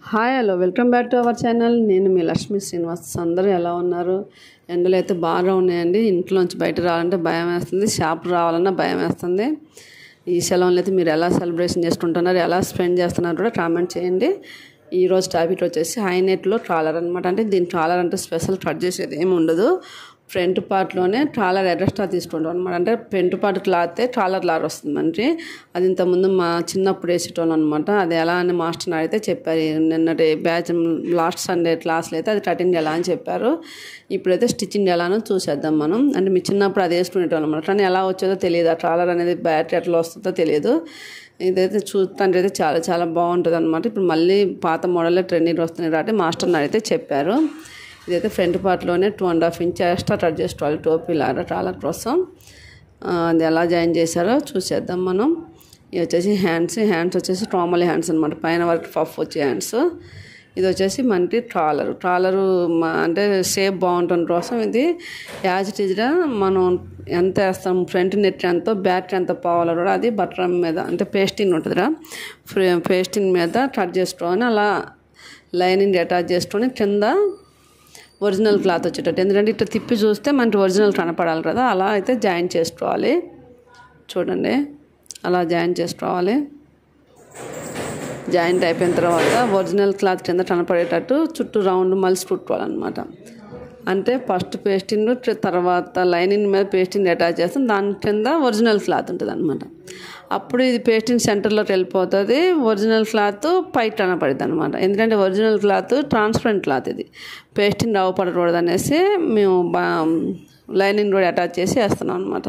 Hi hello welcome back to our channel. నేను మీ లక్ష్మీ శ్రీనివాస్. అందరూ ఎలా ఉన్నారు? ఎండలు అయితే బాగా ఉన్నాయండి. ఇంట్లోంచి బయట రావాలంటే భయం వేస్తుంది, షాప్ రావాలన్నా భయం వేస్తుంది. ఈ సెలవులు అయితే మీరు ఎలా సెలబ్రేషన్ చేసుకుంటున్నారు, ఎలా స్పెండ్ చేస్తున్నారు కూడా కామెంట్ చేయండి. ఈరోజు టాపిక్ వచ్చేసి హైనెట్లో ట్రాలర్ అనమాట. అంటే దీని ట్రాలర్ అంటే స్పెషల్ కట్ చేసేది ఏమి ఉండదు. ఫ్రంట్ పార్ట్లోనే ట్రాలర్ ఎక్స్ట్రా తీసుకుంటాం అనమాట. అంటే ఫ్రంట్ పార్ట్ క్లాతే ట్రాలర్ లార్ వస్తుంది మనకి. అది ఇంతకుముందు మా చిన్నప్పుడు వేసేటోళ్ళు అనమాట. అది ఎలా అని మాస్టర్ని అడిగితే చెప్పారు. నిన్నటి బ్యాచ్ లాస్ట్ సండే క్లాస్లో అయితే అది కటింగ్ ఎలా అని చెప్పారు. ఇప్పుడైతే స్టిచ్చింగ్ ఎలానో చూసేద్దాం మనం. అంటే మీ చిన్నప్పుడు అది వేసుకునేటోళ్ళు అనమాట. కానీ ఎలా వచ్చేదో తెలియదు. ఆ ట్రాలర్ అనేది బ్యాటరీ ఎట్లా వస్తుందో తెలియదు. ఇదైతే చూస్తుంటే అయితే చాలా చాలా బాగుంటుంది అనమాట. ఇప్పుడు మళ్ళీ పాత మోడల్లో ట్రెండింగ్ వస్తున్నాయి కాబట్టి మాస్టర్ని అడిగితే చెప్పారు. ఇదైతే ఫ్రంట్ పార్ట్లోనే 2.5 ఇంచ్ ఎక్స్ట్రా కట్ చేసుకోవాలి టోపీ లాగా ట్రాలర్ కోసం. అది ఎలా జాయిన్ చేశారో చూసేద్దాం మనం. ఇది వచ్చేసి హ్యాండ్స్ వచ్చేసి ట్రామల్ హ్యాండ్స్ అనమాట. పైన వరకు పఫ్ వచ్చే హ్యాండ్స్. ఇది వచ్చేసి మనకి ట్రాలరు అంటే షేప్ బాగుంటుంది కోసం ఇది యాజ్ ఇట్ ఈజ్గా మనం ఎంత వేస్తాం, ఫ్రంట్ నెట్ ఎంతో బ్యాక్ ఎంత పోవాలో కూడా అది బట్టర్ మీద అంటే పేస్టింగ్ ఉంటుందిరా, పేస్టింగ్ మీద కట్ చేసుకొని అలా లైనింగ్ అటాచ్ చేసుకొని కింద ఒరిజినల్ క్లాత్ వచ్చేటట్టు. ఎందుకంటే ఇట్లా తిప్పి చూస్తే మనకి ఒరిజినల్ కనపడాలి కదా, అలా అయితే జాయిన్ చేసుకోవాలి. చూడండి అలా జాయిన్ చేసుకోవాలి. జాయింట్ అయిపోయిన తర్వాత ఒరిజినల్ క్లాత్ కింద కనపడేటట్టు చుట్టూ రౌండ్ మలిసి కుట్టుకోవాలన్నమాట. అంటే ఫస్ట్ పేస్టింగ్ తర్వాత లైనింగ్ మీద పేస్టింగ్ అటాచ్ చేస్తాం, దాని కింద ఒరిజినల్ క్లాత్ ఉంటుంది అనమాట. అప్పుడు ఇది పేస్టింగ్ సెంటర్లోకి వెళ్ళిపోతుంది, ఒరిజినల్ క్లాత్ పైకి కనపడుతుంది అనమాట. ఎందుకంటే ఒరిజినల్ క్లాత్ ట్రాన్స్పరెంట్ క్లాత్, ఇది పేస్టింగ్ రావపడకూడదు అనేసి మేము లైనింగ్ కూడా అటాచ్ చేసి వేస్తున్నాం అనమాట.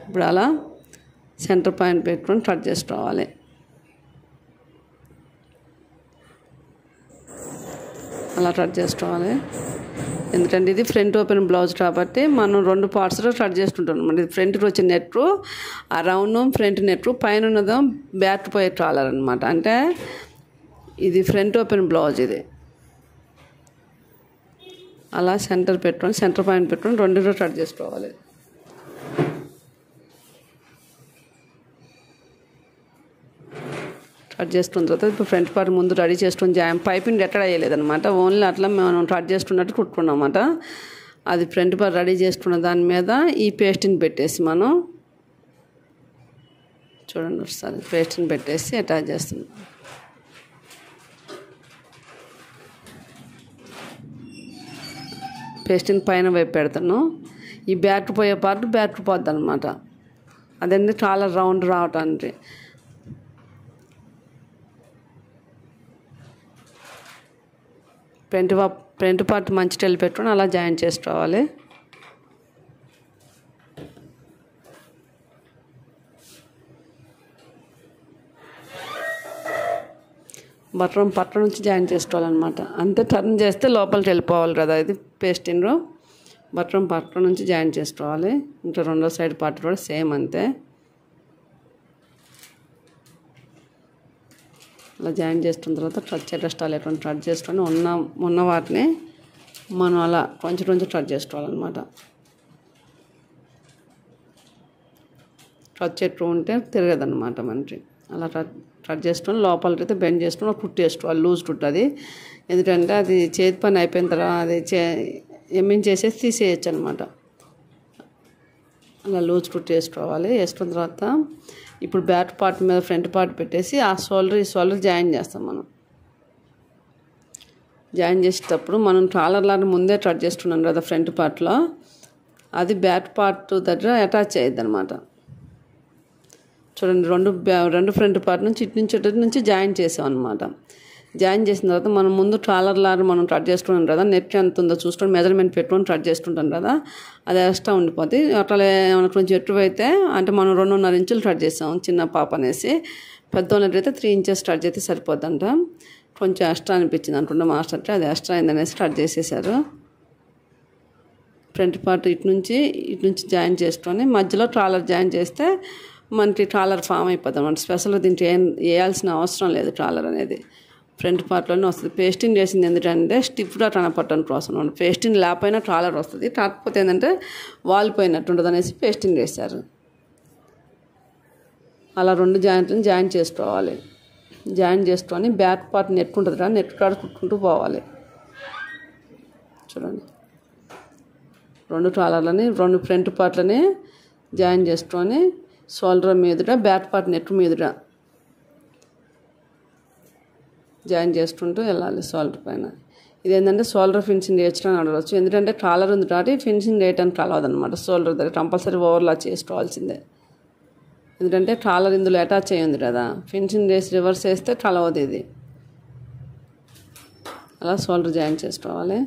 ఇప్పుడు అలా సెంటర్ పాయింట్ పెట్టుకొని కట్ చేసుకోవాలి. అలా కట్ చేసుకోవాలి. ఎందుకంటే ఇది ఫ్రంట్ ఓపెన్ బ్లౌజ్ కాబట్టి మనం 2 పార్ట్స్లో కట్ చేసుకుంటాం అనమాట. ఇది ఫ్రంట్కి వచ్చే నెట్, ఆ రౌండ్ ఫ్రంట్ నెట్, పైన ఉన్నదో బ్యాక్ పోయే ట్రాలర్ అనమాట. అంటే ఇది ఫ్రంట్ ఓపెన్ బ్లౌజ్. ఇది అలా సెంటర్ పాయింట్ పెట్టుకొని 2 కట్ చేసుకోవాలి. కట్ చేసుకున్న తర్వాత ఇప్పుడు ఫ్రంట్ పార్ట్ ముందు రెడీ చేసుకొని పైపింగ్ ఎక్కడ వేయలేదనమాట. ఓన్లీ అట్లా మనం కట్ చేసుకున్నట్టు కుట్టుకున్నాం అన్నమాట. అది ఫ్రంట్ పార్ట్ రెడీ చేసుకున్న దాని మీద ఈ పేస్టింగ్ పెట్టేసి మనం చూడండి ఒకసారి పేస్టింగ్ పెట్టేసి అటాచ్ చేస్తున్నాం. పేస్టింగ్ పైన వైపు పెడతాను. ఈ బ్యాక్ పోయే పార్ట్ బ్యాక్ పోద్ది అనమాట. అదండి చాలా రౌండ్ రావటానికి. ఫ్రంట్ పార్ట్ మంచి టెల్ పెట్టుకొని అలా జాయిన్ చేసుకోవాలి. బట్రం పట్ట నుంచి జాయిన్ చేసుకోవాలన్నమాట. అంటే టర్న్ చేస్తే లోపలికి వెళ్ళిపోవాలి కదా ఇది పేస్టింగ్. బట్రం పట్ట నుంచి జాయిన్ చేసుకోవాలి. ఇంకా రెండో సైడ్ పార్ట్ కూడా సేమ్ అంతే. అలా జాయిన్ చేసుకున్న తర్వాత ట్రచ్ ఎట్లా లేకుండా ట్రచ్ చేసుకొని ఉన్న వాటిని మనం అలా కొంచెం ట్రచ్ చేసుకోవాలన్నమాట. ట్రచ్ ఎక్కువ ఉంటే తిరగదన్నమాట మనకి. అలా ట్రచ్ చేసుకొని లోపలికి అయితే బెండ్ చేసుకొని కుట్టు వేసుకోవాలి. లూజ్ కుట్టది. ఎందుకంటే అది చేతి పని అయిపోయిన తర్వాత అది చేసేసి తీసేయచ్చు అనమాట. అలా లూజ్ కుట్టు వేసుకోవాలి. వేసుకున్న తర్వాత ఇప్పుడు బ్యాక్ పార్ట్ మీద ఫ్రంట్ పార్ట్ పెట్టేసి ఆ ఈ షోల్డర్ జాయిన్ చేస్తాం మనం. జాయిన్ చేసేటప్పుడు మనం ట్రాలర్ లాగా ముందే కట్ చేస్తున్నాం కదా ఫ్రంట్ పార్ట్లో, అది బ్యాక్ పార్ట్ దగ్గర అటాచ్ అయ్యిద్ది అనమాట. చూడండి రెండు ఫ్రంట్ పార్ట్ నుంచి ఇటు నుంచి జాయిన్ చేసాం అనమాట. జాయిన్ చేసిన తర్వాత మనం ముందు ట్రాలర్ లాగా మనం కట్ చేసుకున్నాం కదా, నెట్ ఎంత ఉందో చూసుకొని మెజర్మెంట్ పెట్టుకొని కట్ చేసుకుంటాం కదా, అది ఎక్స్ట్రా ఉండిపోతుంది. అట్లా మనకు కొంచెం ఎక్కువ అయితే అంటే మనం 2.5 ఇంచులు కట్ చేసాం చిన్న పాప అనేసి. పెద్దోళ్ళకి అయితే 3 ఇంచెస్ కట్ చేస్తే సరిపోద్దంట. కొంచెం ఎక్స్ట్రా అనిపించింది అనుకుంటా మాస్టర్, అది ఎక్స్ట్రా అయిందనేసి కట్ చేసేసారు. ఫ్రంట్ పార్ట్ ఇటు నుంచి జాయిన్ చేసుకొని మధ్యలో ట్రాలర్ జాయిన్ చేస్తే మనకి ట్రాలర్ ఫామ్ అయిపోతుంది అన్నమాట. స్పెషల్గా దీనికి వేయాల్సిన అవసరం లేదు. ట్రాలర్ అనేది ఫ్రంట్ పార్ట్లోనే వస్తుంది. పేస్టింగ్ చేసింది ఎందుకంటే స్టిఫ్గా కనపడటం కోసం. పేస్టింగ్ లేకపోయినా ట్రాలర్ వస్తుంది, కాకపోతే ఏంటంటే వాలిపోయినట్టు ఉంటుంది అనేసి పేస్టింగ్ వేశారు. అలా 2 జాయింట్లను జాయిన్ చేసుకోవాలి. జాయిన్ చేసుకొని బ్యాక్ పార్ట్ నెట్ ఉంటుంది కదా, నెట్ కాడ కుట్టుకుంటూ పోవాలి. చూడండి, 2 ట్రాలర్లని 2 ఫ్రంట్ పార్ట్లని జాయిన్ చేసుకొని షోల్డర్ మీదుగా బ్యాక్ పార్ట్ నెట్ మీదుగా జాయిన్ చేసుకుంటూ వెళ్ళాలి షోల్డర్ పైన. ఇదేంటంటే షోల్డర్ ఫినిషింగ్ చేయొచ్చు అని అడగవచ్చు. ఎందుకంటే ట్రాలర్ ఉంది కాబట్టి ఫినిషింగ్ చేయడానికి కలవదనమాట. షోల్డర్ దగ్గర కంపల్సరీ ఓవర్లా చేసుకోవాల్సిందే. ఎందుకంటే ట్రాలర్ ఇందులో అటాచ్ అయ్యింది కదా, ఫినిషింగ్ చేసి రివర్స్ చేస్తే కలవదు ఇది. అలా షోల్డర్ జాయిన్ చేసుకోవాలి.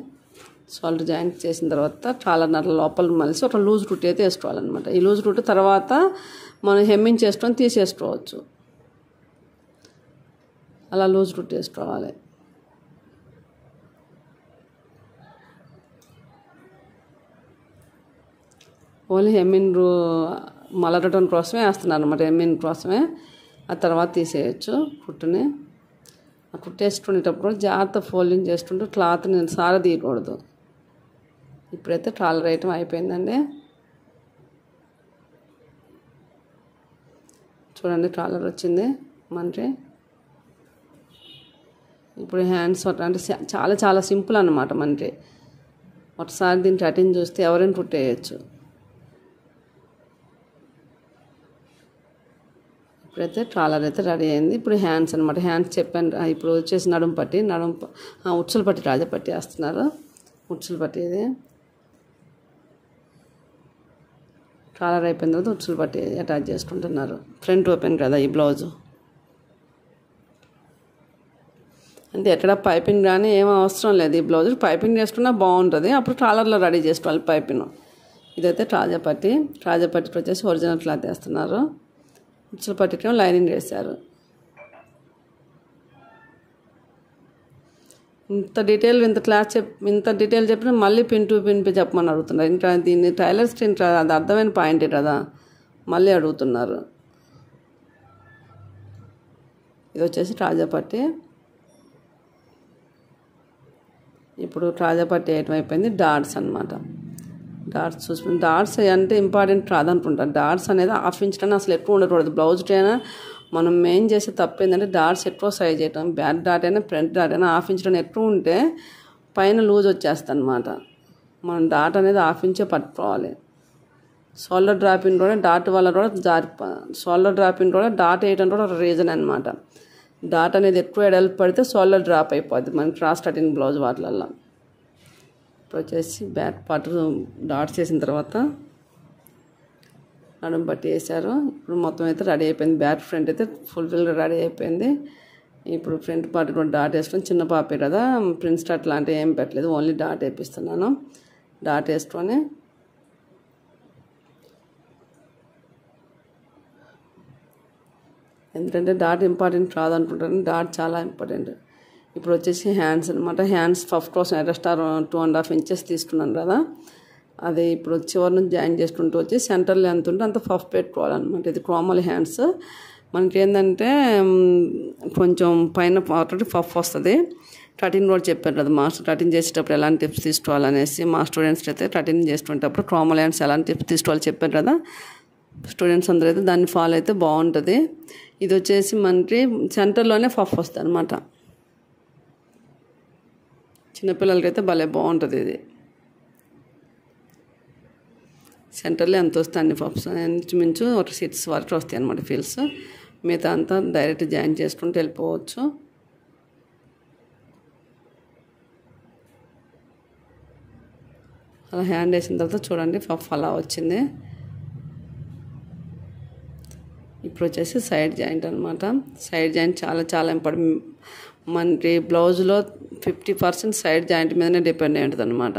షోల్డర్ జాయిన్ చేసిన తర్వాత ట్రాలర్ని అట్లా లోపల మలిసి ఒక లూజ్ రూట్ అయితే వేసుకోవాలన్నమాట. ఈ లూజ్ రూట్ తర్వాత మనం హెమ్మింగ్ చేసుకొని తీసేసుకోవచ్చు. అలా లూజ్ రూట్ వేసుకోవాలి. ఓన్లీ హెమ్మింగ్ మలరటం కోసమే వేస్తున్నాను అనమాట, హెమ్మింగ్ కోసమే. ఆ తర్వాత తీసేయచ్చు కుట్టుని. ఆ కుట్టేసుకునేటప్పుడు జాగ్రత్త ఫోల్డింగ్ చేసుకుంటూ క్లాత్ని సారదీయకూడదు. ఇప్పుడైతే ట్రాలర్ ఐటమ్ అయిపోయిందండి. చూడండి, ట్రాలర్ వచ్చింది మనకి. ఇప్పుడు హ్యాండ్స్ అంటే చాలా చాలా సింపుల్ అన్నమాట మనకి. ఒకసారి దీన్ని కటింగ్ చూస్తే ఎవరైనా కుట్టేయచ్చు. ఇప్పుడైతే ట్రాలర్ అయితే రెడీ అయింది. ఇప్పుడు హ్యాండ్స్ అనమాట. హ్యాండ్స్ చెప్పాను. ఇప్పుడు వచ్చేసి నడుము పట్టి, ఉచ్చుల పట్టి, రాజా పట్టి వేస్తున్నారు. ఉచ్చుల పట్టి ఇది ట్రాలర్ అయిపోయిన తర్వాత ఉచ్చుల పట్టి అటాచ్ చేసుకుంటున్నారు. ఫ్రంట్ ఓపెన్ కదా ఈ బ్లౌజు. అంటే ఎక్కడ పైపింగ్ కానీ ఏం అవసరం లేదు. ఈ బ్లౌజ్ పైపింగ్ చేసుకున్నా బాగుంటుంది. అప్పుడు ట్రాలర్లో రెడీ చేసుకోవాలి పైపింగ్. ఇదైతే ట్రాజా పట్టి వచ్చేసి ఒరిజినల్ క్లాత్ వేస్తున్నారు. ఉచ్చుల పట్టికేమో లైనింగ్ వేశారు. ఇంత డీటెయిల్ చెప్పినా మళ్ళీ పిన్ టు పిన్ చెప్పమని అడుగుతున్నారు. ఇంకా దీన్ని టైలర్స్కి ఇంకా అది అర్థమైన పాయింటే కదా, మళ్ళీ అడుగుతున్నారు. ఇది వచ్చేసి ట్రాజా పట్టి. ఇప్పుడు ట్రాజా పట్టి వేయటం అయిపోయింది. డాట్స్ అనమాట. డాట్స్ చూసుకుని, డాట్స్ అంటే ఇంపార్టెంట్ కాదనుకుంటారు. డాట్స్ అనేది హాఫ్ ఇంచ్ కన్నా అసలు ఎక్కువ ఉండకూడదు. బ్లౌజ్ అయినా మనం మెయిన్ చేసే తప్పు ఏంటంటే డాట్స్ ఎక్కువ సైజ్ చేయటం. బ్యాక్ డాట్ అయినా ఫ్రంట్ డాట్ అయినా హాఫ్ ఇంచ్ కన్నా ఎక్కువ ఉంటే పైన లూజ్ వచ్చేస్తుంది అనమాట. మనం డాట్ అనేది హాఫ్ ఇంచే పట్టుకోవాలి. షోల్డర్ డ్రాపింగ్ కూడా డాట్ వల్ల కూడా షోల్డర్ డ్రాపింగ్ కూడా డాట్ వేయడం కూడా ఒక రీజన్ అనమాట. డాట్ అనేది ఎక్కువ ఎడల్పు పడితే షోల్డర్ డ్రాప్ అయిపోద్ది మనకి క్రాస్ కటింగ్ బ్లౌజ్ వాటిలల్లో. ఇప్పుడు వచ్చేసి బ్యాక్ పార్ట్ డాట్స్ చేసిన తర్వాత నడుము పట్టి వేసారు. ఇప్పుడు మొత్తం అయితే రెడీ అయిపోయింది. బ్యాక్ ఫ్రంట్ అయితే ఫుల్ఫిల్గా రెడీ అయిపోయింది. ఇప్పుడు ఫ్రంట్ పార్ట్ కూడా డాట్ వేసుకొని, చిన్న పాపే కదా ప్రిన్స్ కట్ లాంటివి ఏం పెట్టలేదు, ఓన్లీ డాట్ వేపిస్తున్నాను. డాట్ వేసుకొని ఎందుకంటే డాట్ ఇంపార్టెంట్ కాదనుకుంటాను, డాట్ చాలా ఇంపార్టెంట్. ఇప్పుడు వచ్చేసి హ్యాండ్స్ అనమాట. హ్యాండ్స్ పఫ్ కోసం ఎక్స్ట్రా 2.5 ఇంచెస్ తీసుకున్నాను కదా, అది ఇప్పుడు చివరి నుంచి జాయిన్ చేసుకుంటూ వచ్చి సెంటర్లో ఎంత ఉంటే అంత పఫ్ పెట్టుకోవాలన్నమాట. ఇది క్రోమల్ హ్యాండ్స్. మనకి ఏంటంటే కొంచెం పైన పఫ్ వస్తుంది. కటింగ్ కూడా చెప్పారు కదా మాస్టర్, కటింగ్ చేసేటప్పుడు ఎలాంటి టిప్స్ తీసుకోవాలనేసి. మా స్టూడెంట్స్ అయితే కటింగ్ చేసుకునేటప్పుడు క్రోమల్ హ్యాండ్స్ ఎలాంటి టిప్స్ తీసుకోవాలి చెప్పారు కదా. స్టూడెంట్స్ అందరూ అయితే దాన్ని ఫాలో అయితే బాగుంటుంది. ఇది వచ్చేసి మనకి సెంటర్లోనే పఫ్ వస్తుంది అనమాట. చిన్నపిల్లలకైతే భలే బాగుంటుంది. ఇది సెంటర్లో ఎంత వస్తే అన్ని పఫ్స్ ఇంచుమించు ఒక 6 వరకు వస్తాయి అన్నమాట ఫీల్స్. మిగతా అంతా డైరెక్ట్ జాయిన్ చేసుకుంటూ వెళ్ళిపోవచ్చు. అలా హ్యాండ్ వేసిన తర్వాత చూడండి పఫ్ అలా వచ్చింది. ఇప్పుడు వచ్చేసి సైడ్ జాయింట్ అనమాట. సైడ్ జాయింట్ చాలా చాలా ఇంపార్టెంట్. మనకి బ్లౌజ్లో 50% సైడ్ జాయింట్ మీదనే డిపెండ్ అయి ఉంటుంది అనమాట.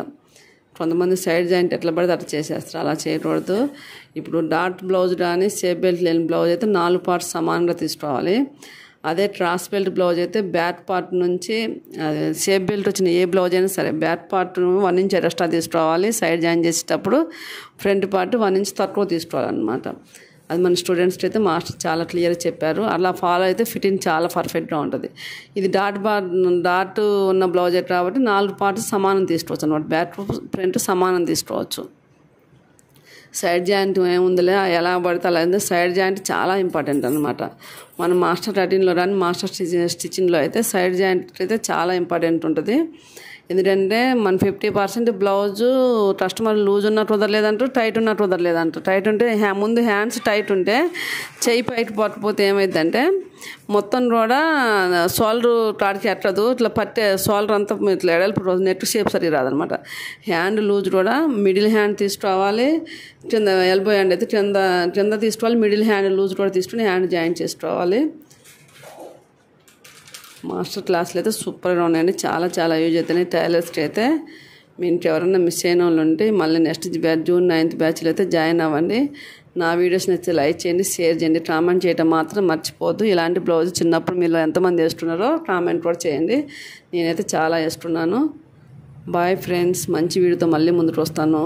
కొంతమంది సైడ్ జాయింట్ ఎట్లా పడితే అట్లా చేసేస్తారు, అలా చేయకూడదు. ఇప్పుడు డాట్ బ్లౌజ్ కానీ షేప్ బెల్ట్ లేని బ్లౌజ్ అయితే 4 పార్ట్స్ సమానంగా తీసుకోవాలి. అదే క్రాస్ బెల్ట్ బ్లౌజ్ అయితే బ్యాక్ పార్ట్ నుంచి షేప్ బెల్ట్ వచ్చిన ఏ బ్లౌజ్ అయినా సరే బ్యాక్ పార్ట్ 1 ఇంచ్ ఎక్స్ట్రా తీసుకోవాలి. సైడ్ జాయిన్ చేసేటప్పుడు ఫ్రంట్ పార్ట్ 1 ఇంచ్ తక్కువ తీసుకోవాలన్నమాట. అది మన స్టూడెంట్స్కి అయితే మాస్టర్ చాలా క్లియర్గా చెప్పారు. అలా ఫాలో అయితే ఫిట్టింగ్ చాలా పర్ఫెక్ట్గా ఉంటుంది. ఇది డాట్ ఉన్న బ్లౌజ్ కాబట్టి 4 పార్ట్స్ సమానం తీసుకోవచ్చు అనమాట. బ్యాక్ ఫ్రంట్ సమానం తీసుకోవచ్చు. సైడ్ జాయింట్ ఏముందిలే ఎలా పడితే అలా ఉంది. సైడ్ జాయింట్ చాలా ఇంపార్టెంట్ అనమాట. మనం మాస్టర్ 13లో కానీ మాస్టర్ స్టిచ్చింగ్లో అయితే సైడ్ జాయింట్ అయితే చాలా ఇంపార్టెంట్ ఉంటుంది. ఎందుకంటే మన 50% బ్లౌజు కస్టమర్ లూజ్ ఉన్నట్టు వదలలేదంటారు, టైట్ ఉన్నట్టు వదలలేదంటారు. టైట్ ఉంటే ముందు హ్యాండ్స్ టైట్ ఉంటే చెయ్యి పైకి పట్టకపోతే ఏమైందంటే మొత్తం కూడా షోల్డర్ కాడికి ఎట్టదు, ఇట్లా పట్టే షోల్డర్ అంతా ఇట్లా ఎడల్పు నెట్ షేప్ సరిగా రాదనమాట. హ్యాండ్ లూజ్ కూడా మిడిల్ హ్యాండ్ తీసుకోవాలి, కింద ఎల్బో హ్యాండ్ అయితే కింద తీసుకోవాలి, మిడిల్ హ్యాండ్ లూజ్ కూడా తీసుకుని హ్యాండ్ జాయింట్ చేసుకోవాలి. మాస్టర్ క్లాసులు అయితే సూపర్గా ఉన్నాయండి, చాలా చాలా యూజ్ అవుతున్నాయి టైలర్స్కి అయితే. మీ ఇంట్లో ఎవరైనా మిస్ అయిన వాళ్ళు ఉంటే మళ్ళీ నెక్స్ట్ బ్యాచ్ జూన్ 9th బ్యాచ్లో అయితే జాయిన్ అవ్వండి. నా వీడియోస్ నచ్చితే లైక్ చేయండి, షేర్ చేయండి, కామెంట్ చేయడం మాత్రం మర్చిపోద్దు. ఇలాంటి బ్లౌజ్ చిన్నప్పుడు మీరు ఎంతమంది వేస్తున్నారో కామెంట్ కూడా చేయండి. నేనైతే చాలా వేస్తున్నాను. బాయ్ ఫ్రెండ్స్, మంచి వీడియోతో మళ్ళీ ముందుకు వస్తాను.